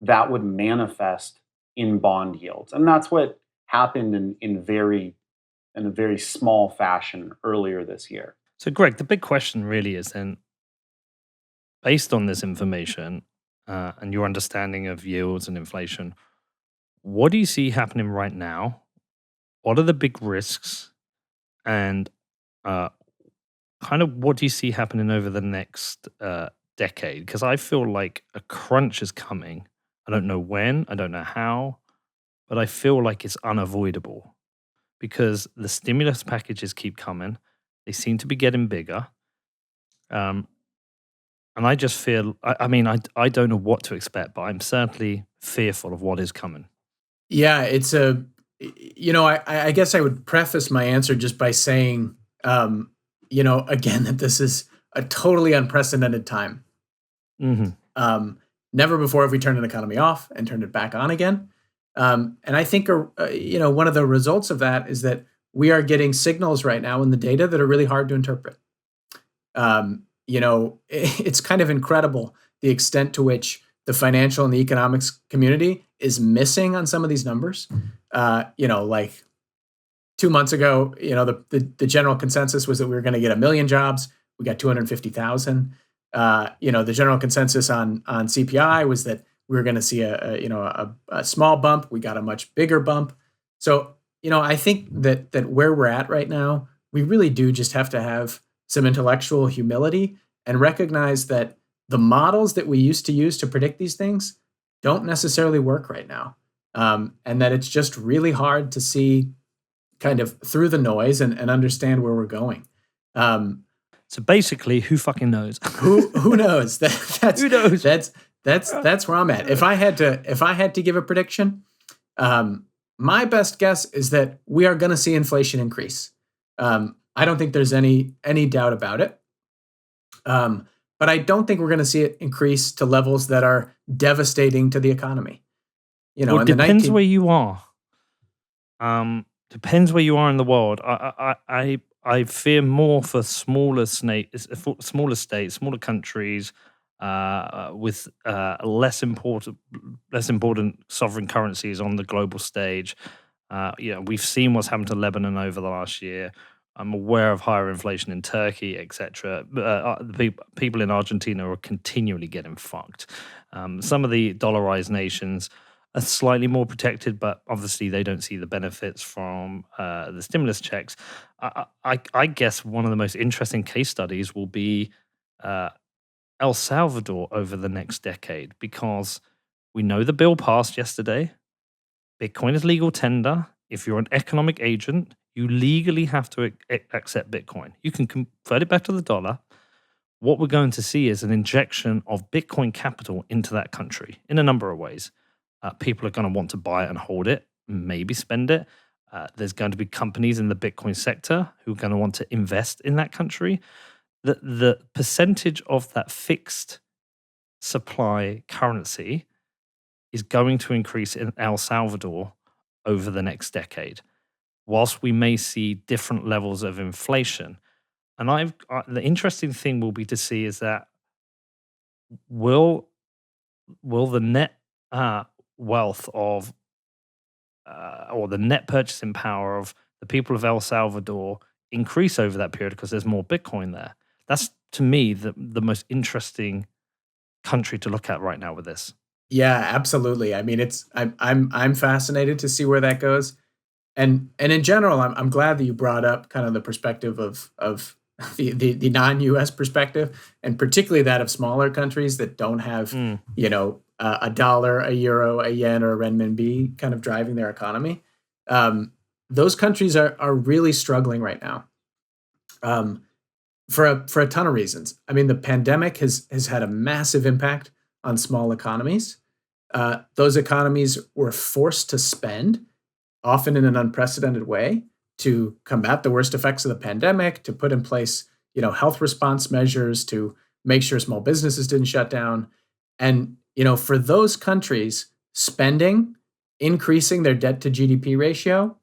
that would manifest in bond yields. And that's what happened in a very small fashion earlier this year. So, Greg, the big question really is then, based on this information and your understanding of yields and inflation, what do you see happening right now? What are the big risks? And uh, kind of what do you see happening over the next decade? Because I feel like a crunch is coming. I don't know when, I don't know how, but I feel like it's unavoidable because the stimulus packages keep coming. They seem to be getting bigger. Um, and I just feel, I don't know what to expect, but I'm certainly fearful of what is coming. Yeah, I guess I would preface my answer just by saying, again, that this is a totally unprecedented time. Hmm. Never before have we turned an economy off and turned it back on again. And I think, one of the results of that is that we are getting signals right now in the data that are really hard to interpret. It's kind of incredible the extent to which the financial and the economics community is missing on some of these numbers. Like 2 months ago, the general consensus was that we were going to get 1 million jobs. We got 250,000. The general consensus on CPI was that we were going to see a small bump. We got a much bigger bump. So, I think that where we're at right now, we really do just have to have some intellectual humility and recognize that the models that we used to use to predict these things don't necessarily work right now. And that it's just really hard to see kind of through the noise and understand where we're going. So basically, who fucking knows? Who knows? That's Who knows? That's where I'm at. If I had to give a prediction, my best guess is that we are going to see inflation increase. I don't think there's any doubt about it. But I don't think we're going to see it increase to levels that are devastating to the economy. Well, it depends where you are. Depends where you are in the world. I fear more for smaller states, smaller countries with less important sovereign currencies on the global stage. We've seen what's happened to Lebanon over the last year. I'm aware of higher inflation in Turkey, etc. The people in Argentina are continually getting fucked. Some of the dollarized nations are slightly more protected, but obviously they don't see the benefits from the stimulus checks. I guess one of the most interesting case studies will be El Salvador over the next decade, because we know the bill passed yesterday. Bitcoin is legal tender. If you're an economic agent, you legally have to accept Bitcoin. You can convert it back to the dollar. What we're going to see is an injection of Bitcoin capital into that country in a number of ways. People are going to want to buy it and hold it, maybe spend it. There's going to be companies in the Bitcoin sector who are going to want to invest in that country. The percentage of that fixed supply currency is going to increase in El Salvador over the next decade, whilst we may see different levels of inflation. And the interesting thing will be to see is that will the net wealth of or the net purchasing power of the people of El Salvador increase over that period because there's more Bitcoin there? That's, to me, the most interesting country to look at right now with this. Yeah, absolutely. I mean, I'm fascinated to see where that goes. And in general, I'm glad that you brought up kind of the perspective of the non-US perspective, and particularly that of smaller countries that don't have a dollar, a euro, a yen, or a renminbi kind of driving their economy. Those countries are really struggling right now, for a ton of reasons. I mean, the pandemic has had a massive impact on small economies. Those economies were forced to spend, often in an unprecedented way, to combat the worst effects of the pandemic, to put in place, health response measures, to make sure small businesses didn't shut down. And, for those countries, spending increasing their debt to GDP ratio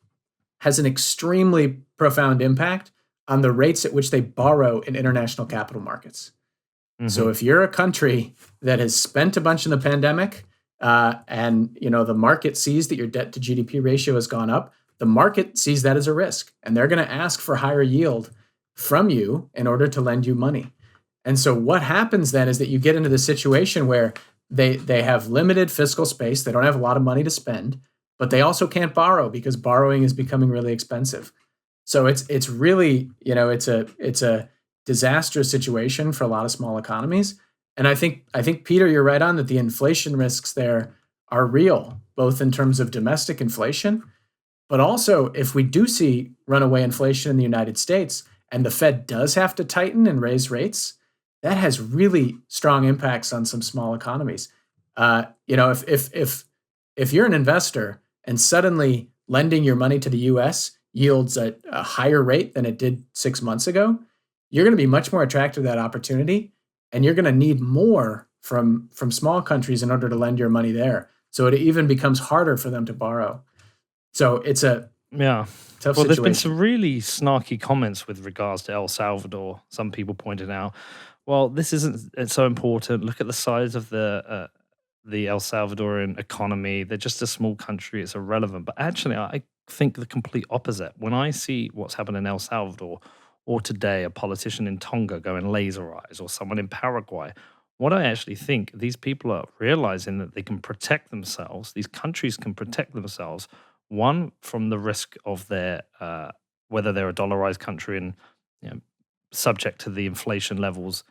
has an extremely profound impact on the rates at which they borrow in international capital markets. So if you're a country that has spent a bunch in the pandemic, and the market sees that your debt to GDP ratio has gone up, the market sees that as a risk, and they're going to ask for higher yield from you in order to lend you money. And so what happens then is that you get into the situation where they have limited fiscal space, they don't have a lot of money to spend, but they also can't borrow because borrowing is becoming really expensive. So it's really, it's a disastrous situation for a lot of small economies. And I think Peter, you're right on that the inflation risks there are real, both in terms of domestic inflation, but also if we do see runaway inflation in the United States and the Fed does have to tighten and raise rates, that has really strong impacts on some small economies. If you're an investor and suddenly lending your money to the U.S. yields at a higher rate than it did 6 months ago, you're going to be much more attracted to that opportunity, and you're going to need more from small countries in order to lend your money there. So it even becomes harder for them to borrow. So it's a Yeah. tough Well, there's been situation. some really snarky comments with regards to El Salvador. Some people pointed out, well, this isn't so important. Look at the size of the El Salvadoran economy. They're just a small country. It's irrelevant. But actually, I think the complete opposite. When I see what's happened in El Salvador, or today a politician in Tonga going laser eyes, or someone in Paraguay, what I actually think these people are realizing that they can protect themselves. These countries can protect themselves. One, from the risk of their whether they're a dollarized country and subject to the inflation levels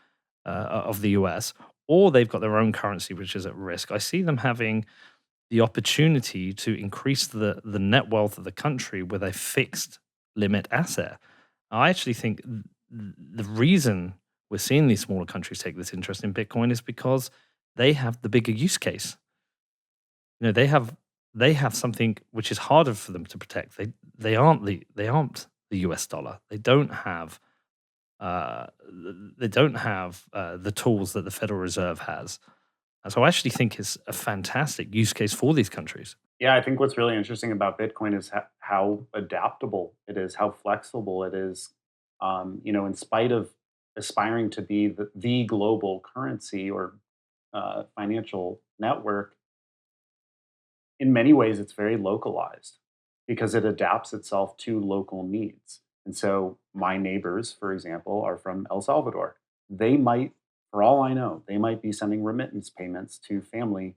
of the US, or they've got their own currency which is at risk. I see them having the opportunity to increase the net wealth of the country with a fixed limit asset. I actually think the reason we're seeing these smaller countries take this interest in Bitcoin is because they have the bigger use case. They have something which is harder for them to protect. They aren't the US dollar. They don't have the tools that the Federal Reserve has. And so I actually think it's a fantastic use case for these countries. Yeah, I think what's really interesting about Bitcoin is how adaptable it is, how flexible it is. In spite of aspiring to be the global currency or financial network, in many ways it's very localized because it adapts itself to local needs. And so my neighbors, for example, are from El Salvador. They might, for all I know, they might be sending remittance payments to family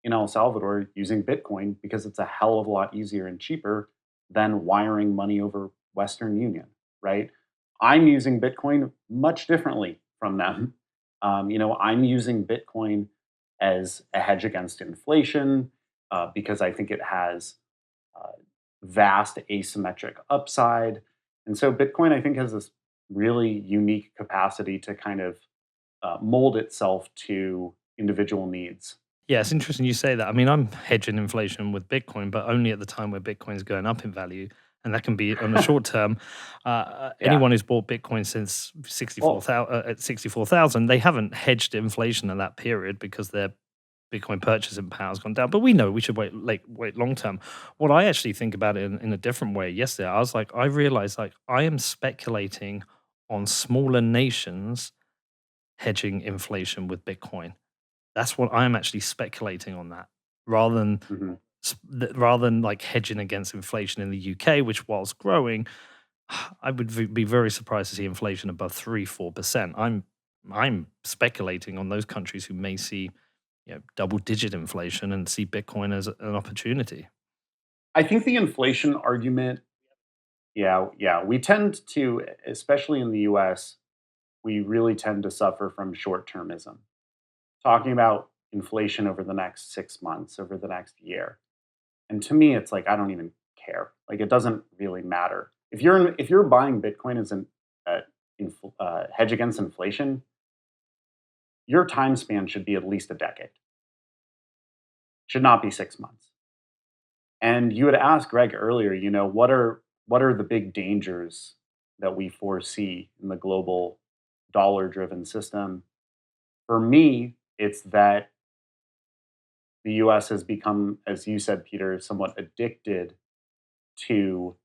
in El Salvador using Bitcoin because it's a hell of a lot easier and cheaper than wiring money over Western Union, right? I'm using Bitcoin much differently from them. I'm using Bitcoin as a hedge against inflation because I think it has uh, vast asymmetric upside. And so Bitcoin, I think, has this really unique capacity to kind of mold itself to individual needs. Yeah, it's interesting you say that. I mean, I'm hedging inflation with Bitcoin, but only at the time where Bitcoin's going up in value. And that can be on the short term. Yeah. Anyone who's bought Bitcoin since Well, 64,000 at 64,000, they haven't hedged inflation in that period because their Bitcoin purchasing power has gone down. But we know we should wait long term. What I actually think about it in a different way yesterday, I realized I am speculating on smaller nations hedging inflation with Bitcoin. That's what I'm actually speculating on that, rather than mhm. like hedging against inflation in the UK, which whilst growing, I would be very surprised to see inflation above 3-4%. I'm speculating on those countries who may see double digit inflation and see Bitcoin as an opportunity. I think the inflation argument, yeah, we tend to, especially in the US, we really tend to suffer from short termism. Talking about inflation over the next 6 months, over the next year. And to me, it's like I don't even care. Like it doesn't really matter. If you're buying Bitcoin as an hedge against inflation, your time span should be at least a decade. Should not be 6 months. And you had asked Greg earlier, what are the big dangers that we foresee in the global dollar-driven system? For me, it's that the US has become, as you said, Peter, somewhat addicted to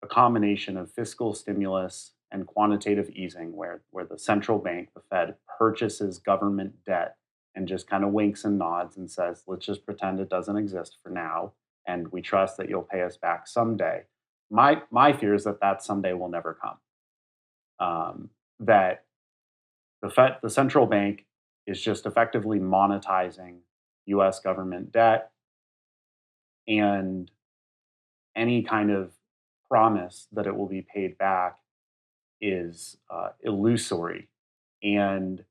a combination of fiscal stimulus and quantitative easing, where the central bank, the Fed, purchases government debt and just kind of winks and nods and says, let's just pretend it doesn't exist for now. And we trust that you'll pay us back someday. My fear is that that someday will never come. That the central bank is just effectively monetizing US government debt, and any kind of promise that it will be paid back is illusory. And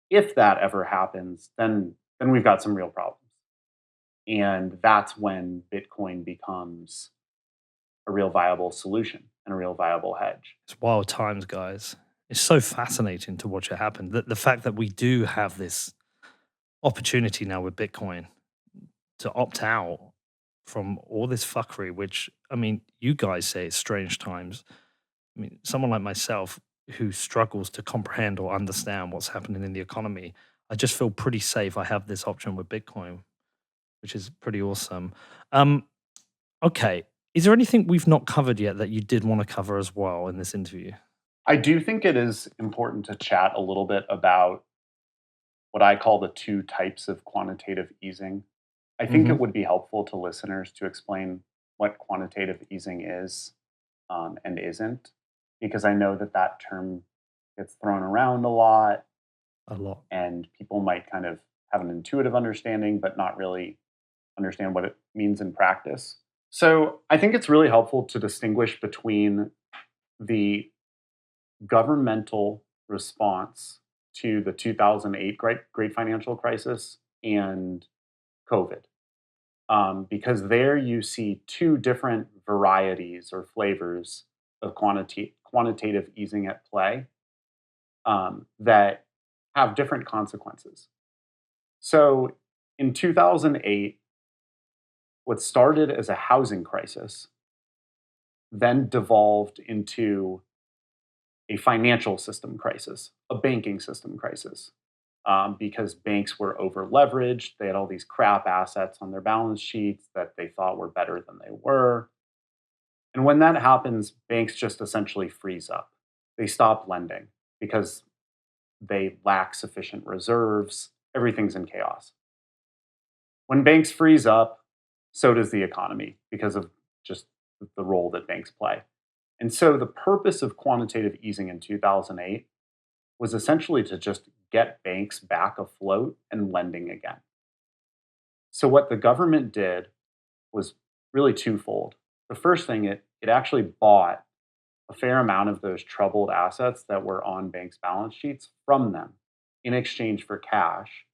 if that ever happens, then we've got some real problems. And that's when Bitcoin becomes a real viable solution and a real viable hedge. It's wild times, guys. It's so fascinating to watch it happen. The fact that we do have this opportunity now with Bitcoin to opt out from all this fuckery, which, I mean, you guys say it's strange times. I mean, someone like myself who struggles to comprehend or understand what's happening in the economy, I just feel pretty safe. I have this option with Bitcoin, which is pretty awesome. Um, okay. Is there anything we've not covered yet that you did want to cover as well in this interview? I do think it is important to chat a little bit about what I call the two types of quantitative easing. I think it would be helpful to listeners to explain what quantitative easing is and isn't, because I know that that term gets thrown around a lot, A lot. and people might kind of have an intuitive understanding, but not really understand what it means in practice. So I think it's really helpful to distinguish between the governmental response to the 2008 great financial crisis and COVID. Because there you see two different varieties or flavors of quantitative easing at play that have different consequences. So in 2008, what started as a housing crisis then devolved into a financial system crisis, a banking system crisis, because banks were over leveraged. They had all these crap assets on their balance sheets that they thought were better than they were. And when that happens, banks just essentially freeze up. They stop lending because they lack sufficient reserves. Everything's in chaos. When banks freeze up, so does the economy because of just the role that banks play. And so the purpose of quantitative easing in 2008 was essentially to just get banks back afloat and lending again. So what the government did was really twofold. The first thing, it actually bought a fair amount of those troubled assets that were on banks' balance sheets from them in exchange for cash,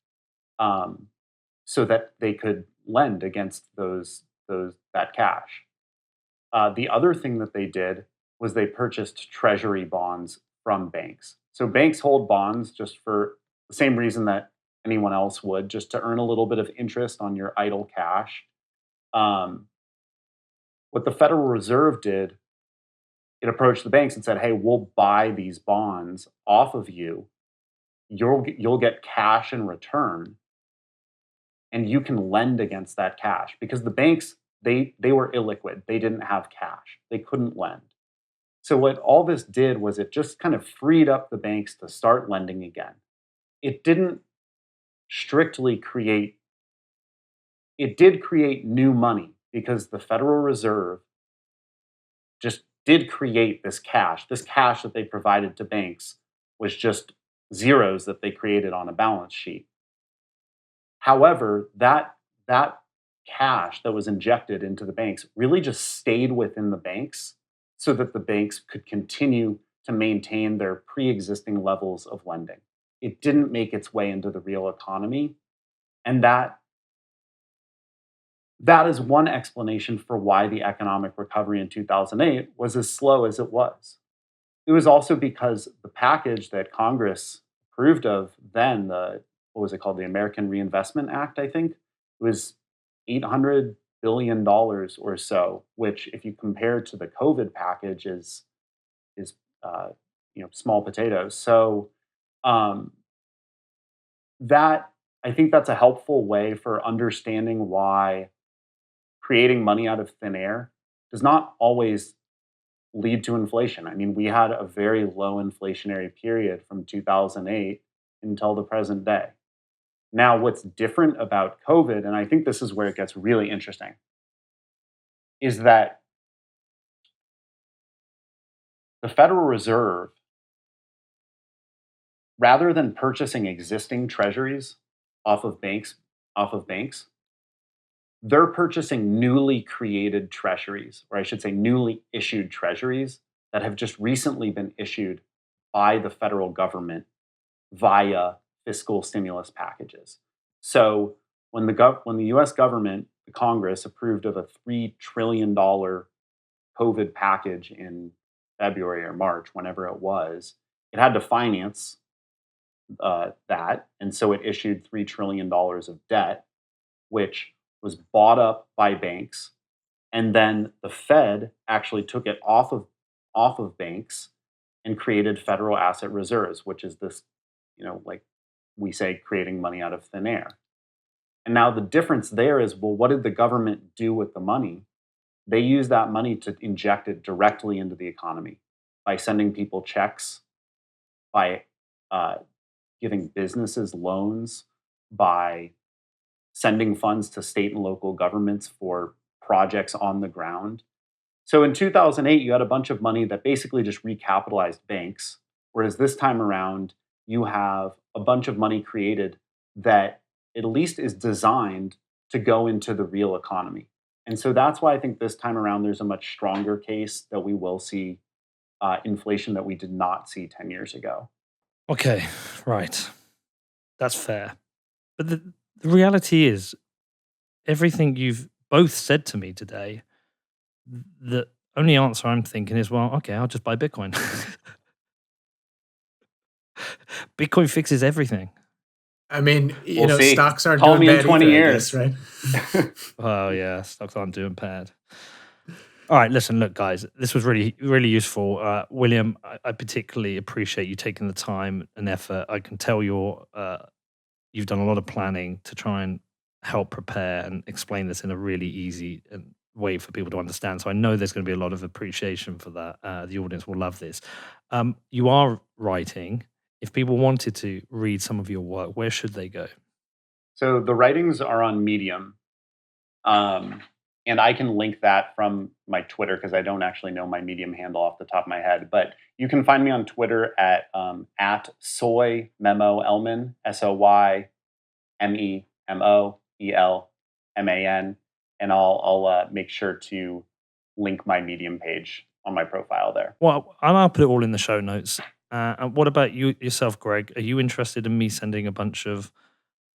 so that they could lend against that cash. The other thing that they did was they purchased treasury bonds from banks. So banks hold bonds just for the same reason that anyone else would, just to earn a little bit of interest on your idle cash. Um, what the Federal Reserve did, it approached the banks and said, "Hey, we'll buy these bonds off of you. You'll get cash in return, and you can lend against that cash." Because the banks, they were illiquid. They didn't have cash. They couldn't lend. So what all this did was it just kind of freed up the banks to start lending again. It didn't strictly create it did create new money because the Federal Reserve just did create this cash. This cash that they provided to banks was just zeros that they created on a balance sheet. However, that cash that was injected into the banks really just stayed within the banks so that the banks could continue to maintain their pre-existing levels of lending. It didn't make its way into the real economy, and that is one explanation for why the economic recovery in 2008 was as slow as it was. It was also because the package that Congress approved of then, what was it called? The American Reinvestment Act, I think, was $800 billion or so, which, if you compare to the COVID package, is small potatoes. So um, that I think that's a helpful way for understanding why creating money out of thin air does not always lead to inflation. I mean, we had a very low inflationary period from 2008 until the present day. Now, what's different about COVID, and I think this is where it gets really interesting, is that the Federal Reserve, rather than purchasing existing treasuries off of banks, off of banks, they're purchasing newly created treasuries, or I should say newly issued treasuries that have just recently been issued by the federal government via fiscal stimulus packages. So when the US government, the Congress approved of a $3 trillion COVID package in February or March, whenever it was, it had to finance that. And so it issued $3 trillion of debt, which was bought up by banks. And then the Fed actually took it off of banks and created federal asset reserves, which is this, like we say, creating money out of thin air. And now the difference there is, well, what did the government do with the money? They use that money to inject it directly into the economy by sending people checks, by giving businesses loans, by sending funds to state and local governments for projects on the ground. So in 2008, you had a bunch of money that basically just recapitalized banks, whereas this time around, you have a bunch of money created that at least is designed to go into the real economy. And so that's why I think this time around, there's a much stronger case that we will see inflation that we did not see 10 years ago. Okay, right. That's fair. But the reality is, everything you've both said to me today, the only answer I'm thinking is, well, okay, I'll just buy Bitcoin. Bitcoin fixes everything. I mean, We'll see. stocks aren't Call doing me in bad 20 either, years. I guess, right? Oh yeah, stocks aren't doing bad. All right, listen, look, guys, this was really, really useful. William, I particularly appreciate you taking the time and effort. I can tell you've done a lot of planning to try and help prepare and explain this in a really easy way for people to understand. So I know there's going to be a lot of appreciation for that. The audience will love this. You are writing. If people wanted to read some of your work, where should they go? So the writings are on Medium. And I can link that from my Twitter because I don't actually know my Medium handle off the top of my head. But you can find me on Twitter at Soy Memo Elman, SOYMEMOELMAN, and I'll make sure to link my Medium page on my profile there. Well, I'll put it all in the show notes. And what about you yourself, Greg? Are you interested in me sending a bunch of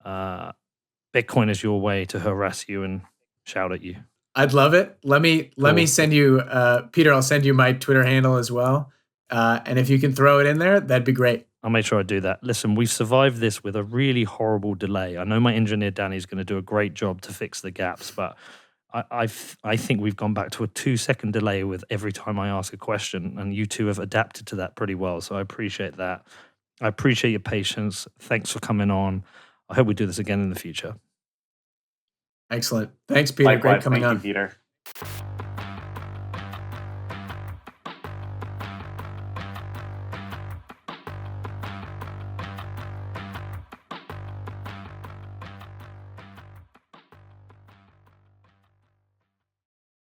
Bitcoiners your way to harass you and shout at you? I'd love it. Let me send you, Peter. I'll send you my Twitter handle as well. And if you can throw it in there, that'd be great. I'll make sure I do that. Listen, we've survived this with a really horrible delay. I know my engineer Danny is going to do a great job to fix the gaps, but I think we've gone back to a 2-second delay with every time I ask a question, and you two have adapted to that pretty well. So I appreciate that. I appreciate your patience. Thanks for coming on. I hope we do this again in the future. Excellent. Thanks, Peter. Likewise, Great coming thank on. you, Peter.